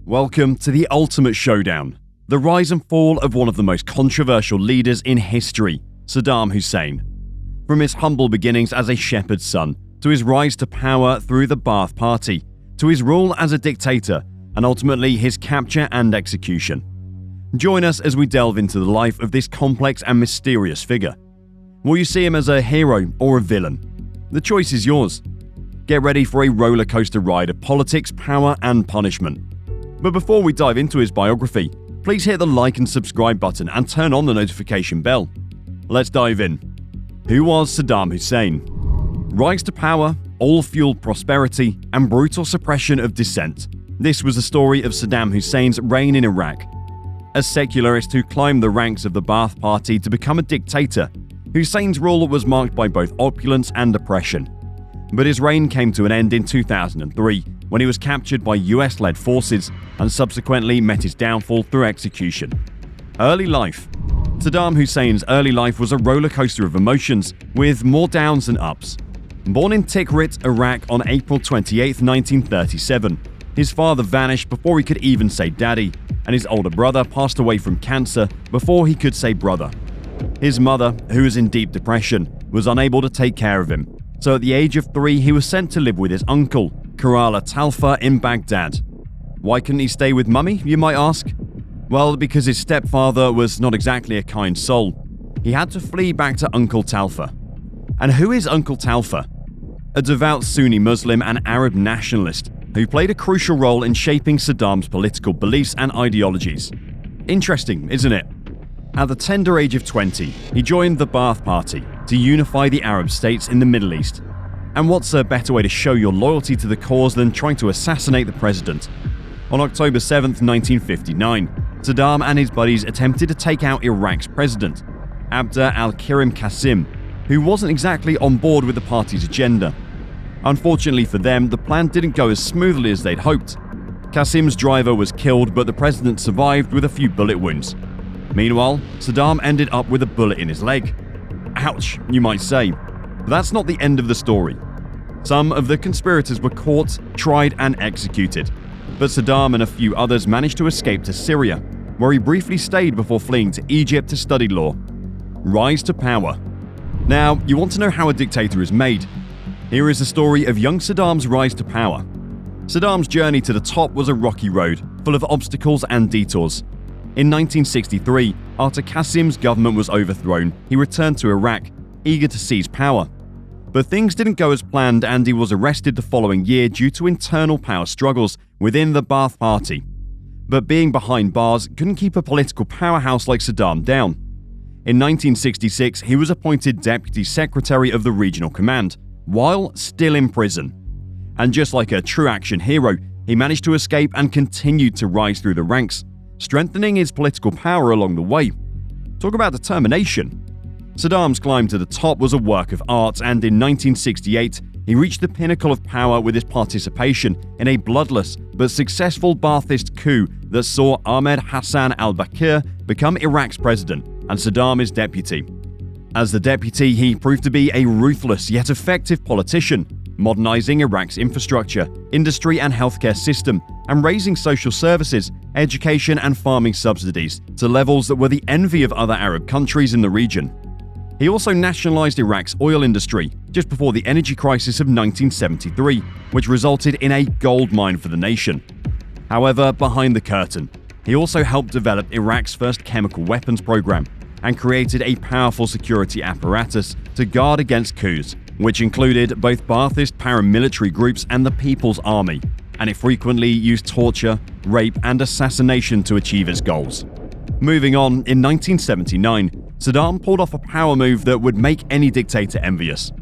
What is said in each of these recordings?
Welcome to the ultimate showdown, the rise and fall of one of the most controversial leaders in history, Saddam Hussein. From his humble beginnings as a shepherd's son, to his rise to power through the Baath Party, to his rule as a dictator, and ultimately his capture and execution. Join us as we delve into the life of this complex and mysterious figure. Will you see him as a hero or a villain? The choice is yours. Get ready for a roller coaster ride of politics, power, and punishment. But before we dive into his biography, please hit the like and subscribe button and turn on the notification bell. Let's dive in. Who was Saddam Hussein? Rise to power, oil-fueled prosperity, and brutal suppression of dissent. This was the story of Saddam Hussein's reign in Iraq. A secularist who climbed the ranks of the Baath Party to become a dictator, Hussein's rule was marked by both opulence and oppression. But his reign came to an end in 2003 when he was captured by US-led forces and subsequently met his downfall through execution. Early life. Saddam Hussein's early life was a roller coaster of emotions, with more downs than ups. Born in Tikrit, Iraq on April 28, 1937, his father vanished before he could even say daddy, and his older brother passed away from cancer before he could say brother. His mother, who was in deep depression, was unable to take care of him, so at the age of 3 he was sent to live with his uncle, Karala Talfa, in Baghdad. Why couldn't he stay with mummy, you might ask? Well, because his stepfather was not exactly a kind soul. He had to flee back to Uncle Talfa. And who is Uncle Talfa? A devout Sunni Muslim and Arab nationalist who played a crucial role in shaping Saddam's political beliefs and ideologies. Interesting, isn't it? At the tender age of 20, he joined the Baath Party to unify the Arab states in the Middle East. And what's a better way to show your loyalty to the cause than trying to assassinate the president? On October 7, 1959, Saddam and his buddies attempted to take out Iraq's president, Abdel al-Karim Qasim, who wasn't exactly on board with the party's agenda. Unfortunately for them, the plan didn't go as smoothly as they'd hoped. Qasim's driver was killed, but the president survived with a few bullet wounds. Meanwhile, Saddam ended up with a bullet in his leg. Ouch, you might say. But that's not the end of the story. Some of the conspirators were caught, tried, and executed. But Saddam and a few others managed to escape to Syria, where he briefly stayed before fleeing to Egypt to study law. Rise to power. Now, you want to know how a dictator is made? Here is the story of young Saddam's rise to power. Saddam's journey to the top was a rocky road, full of obstacles and detours. In 1963, after Qasim's government was overthrown, he returned to Iraq, eager to seize power. But things didn't go as planned, and he was arrested the following year due to internal power struggles within the Baath Party. But being behind bars couldn't keep a political powerhouse like Saddam down. In 1966, he was appointed Deputy Secretary of the Regional Command, while still in prison. And just like a true action hero, he managed to escape and continued to rise through the ranks, strengthening his political power along the way. Talk about determination. Saddam's climb to the top was a work of art, and in 1968, he reached the pinnacle of power with his participation in a bloodless but successful Baathist coup that saw Ahmed Hassan al-Bakr become Iraq's president and Saddam his deputy. As the deputy, he proved to be a ruthless yet effective politician, modernizing Iraq's infrastructure, industry and healthcare system, and raising social services, education and farming subsidies to levels that were the envy of other Arab countries in the region. He also nationalized Iraq's oil industry just before the energy crisis of 1973, which resulted in a gold mine for the nation. However, behind the curtain, he also helped develop Iraq's first chemical weapons program and created a powerful security apparatus to guard against coups, which included both Baathist paramilitary groups and the People's Army, and it frequently used torture, rape, and assassination to achieve its goals. Moving on, in 1979, Saddam pulled off a power move that would make any dictator envious.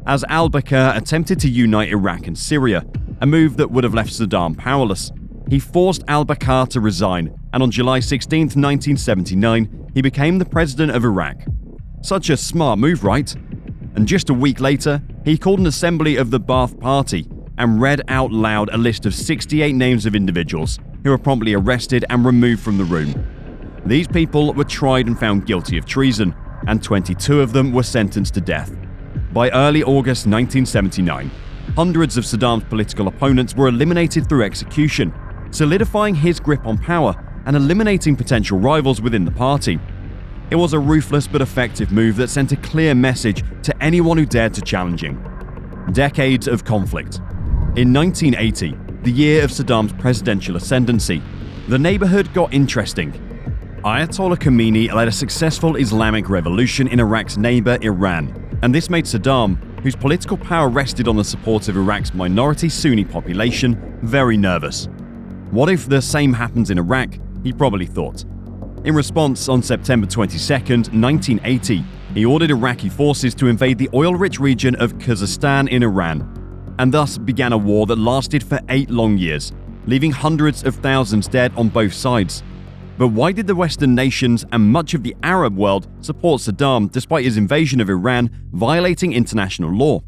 As al-Bakr attempted to unite Iraq and Syria, a move that would have left Saddam powerless, he forced al-Bakr to resign, and on July 16, 1979, he became the president of Iraq. Such a smart move, right? And just a week later, he called an assembly of the Baath Party and read out loud a list of 68 names of individuals who were promptly arrested and removed from the room. These people were tried and found guilty of treason, and 22 of them were sentenced to death. By early August 1979, hundreds of Saddam's political opponents were eliminated through execution, solidifying his grip on power and eliminating potential rivals within the party. It was a ruthless but effective move that sent a clear message to anyone who dared to challenge him. Decades of conflict. In 1980, the year of Saddam's presidential ascendancy, the neighborhood got interesting. Ayatollah Khomeini led a successful Islamic revolution in Iraq's neighbor Iran, and this made Saddam, whose political power rested on the support of Iraq's minority Sunni population, very nervous. What if the same happens in Iraq? He probably thought. In response, on September 22, 1980, he ordered Iraqi forces to invade the oil-rich region of Khuzestan in Iran, and thus began a war that lasted for 8 long years, leaving hundreds of thousands dead on both sides. But why did the Western nations and much of the Arab world support Saddam despite his invasion of Iran violating international law?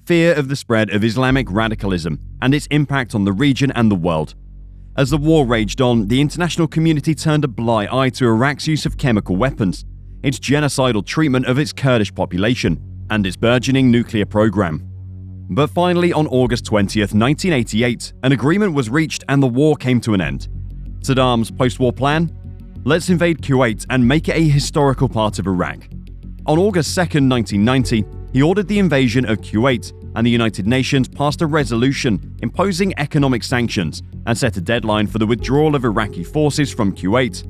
Fear of the spread of Islamic radicalism and its impact on the region and the world. As the war raged on, the international community turned a blind eye to Iraq's use of chemical weapons, its genocidal treatment of its Kurdish population, and its burgeoning nuclear program. But finally, on August 20th, 1988, an agreement was reached and the war came to an end. Saddam's post-war plan? Let's invade Kuwait and make it a historical part of Iraq. On August 2nd, 1990, he ordered the invasion of Kuwait, and the United Nations passed a resolution imposing economic sanctions and set a deadline for the withdrawal of Iraqi forces from Kuwait.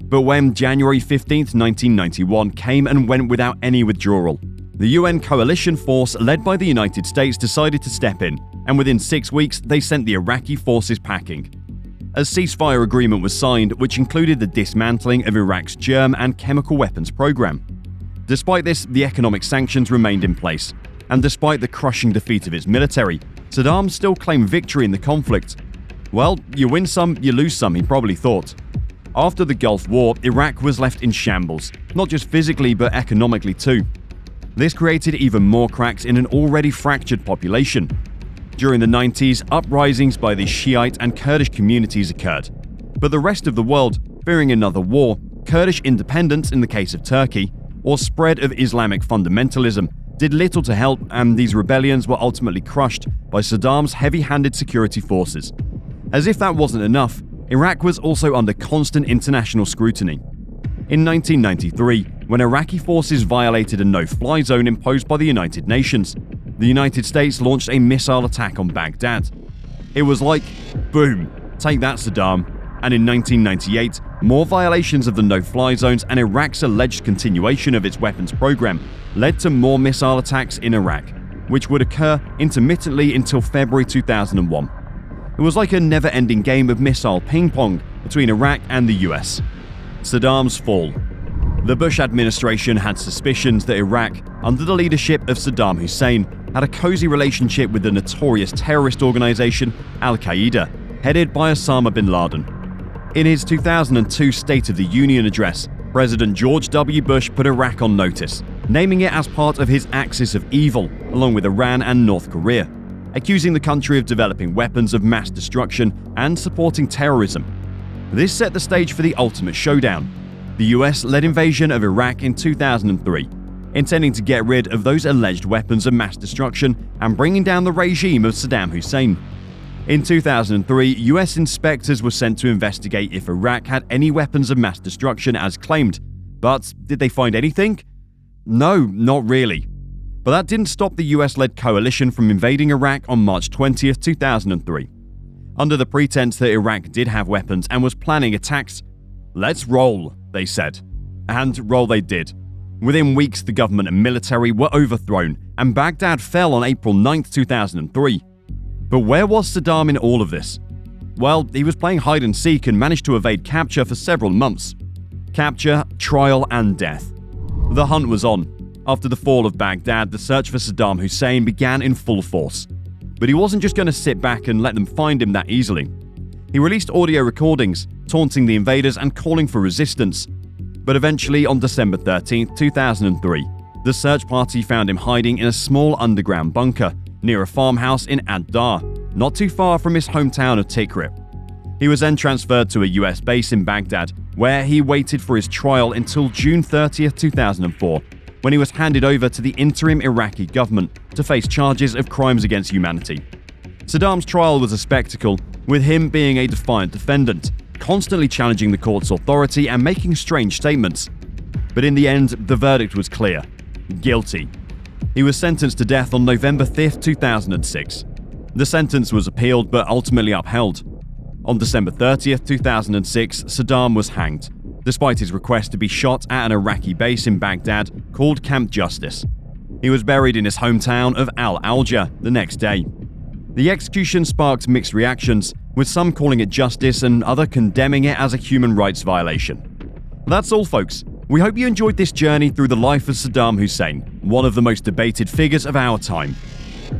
But when January 15, 1991 came and went without any withdrawal, the UN coalition force led by the United States decided to step in, and within 6 weeks they sent the Iraqi forces packing. A ceasefire agreement was signed which included the dismantling of Iraq's germ and chemical weapons program. Despite this, the economic sanctions remained in place, and despite the crushing defeat of its military, Saddam still claimed victory in the conflict. Well, you win some, you lose some, he probably thought. After the Gulf War, Iraq was left in shambles, not just physically but economically too. This created even more cracks in an already fractured population. During the 90s, uprisings by the Shiite and Kurdish communities occurred. But the rest of the world, fearing another war, Kurdish independence in the case of Turkey, or spread of Islamic fundamentalism, did little to help, and these rebellions were ultimately crushed by Saddam's heavy-handed security forces. As if that wasn't enough, Iraq was also under constant international scrutiny. In 1993, when Iraqi forces violated a no-fly zone imposed by the United Nations, the United States launched a missile attack on Baghdad. It was like, boom, take that Saddam. And in 1998, more violations of the no-fly zones and Iraq's alleged continuation of its weapons program led to more missile attacks in Iraq, which would occur intermittently until February 2001. It was like a never-ending game of missile ping-pong between Iraq and the US. Saddam's fall. The Bush administration had suspicions that Iraq, under the leadership of Saddam Hussein, had a cozy relationship with the notorious terrorist organization Al-Qaeda, headed by Osama bin Laden. In his 2002 State of the Union address, President George W. Bush put Iraq on notice, naming it as part of his axis of evil, along with Iran and North Korea, accusing the country of developing weapons of mass destruction and supporting terrorism. This set the stage for the ultimate showdown, the US-led invasion of Iraq in 2003, intending to get rid of those alleged weapons of mass destruction and bringing down the regime of Saddam Hussein. In 2003, US inspectors were sent to investigate if Iraq had any weapons of mass destruction as claimed. But did they find anything? No, not really. But that didn't stop the US-led coalition from invading Iraq on March 20, 2003. Under the pretense that Iraq did have weapons and was planning attacks, let's roll, they said. And roll they did. Within weeks, the government and military were overthrown, and Baghdad fell on April 9, 2003. But where was Saddam in all of this? Well, he was playing hide-and-seek and managed to evade capture for several months. Capture, trial, and death. The hunt was on. After the fall of Baghdad, the search for Saddam Hussein began in full force. But he wasn't just going to sit back and let them find him that easily. He released audio recordings, taunting the invaders and calling for resistance. But eventually, on December 13, 2003, the search party found him hiding in a small underground bunker near a farmhouse in Ad-Dar, not too far from his hometown of Tikrit. He was then transferred to a US base in Baghdad, where he waited for his trial until June 30, 2004, when he was handed over to the interim Iraqi government to face charges of crimes against humanity. Saddam's trial was a spectacle, with him being a defiant defendant, constantly challenging the court's authority and making strange statements. But in the end, the verdict was clear: guilty. He was sentenced to death on November 5, 2006. The sentence was appealed but ultimately upheld. On December 30, 2006, Saddam was hanged, despite his request to be shot at an Iraqi base in Baghdad called Camp Justice. He was buried in his hometown of Al-Alja the next day. The execution sparked mixed reactions, with some calling it justice and others condemning it as a human rights violation. That's all, folks. We hope you enjoyed this journey through the life of Saddam Hussein, one of the most debated figures of our time.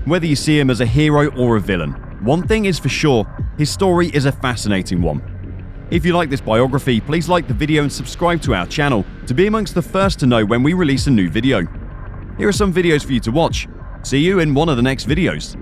Whether you see him as a hero or a villain, one thing is for sure: his story is a fascinating one. If you like this biography, please like the video and subscribe to our channel to be amongst the first to know when we release a new video. Here are some videos for you to watch. See you in one of the next videos.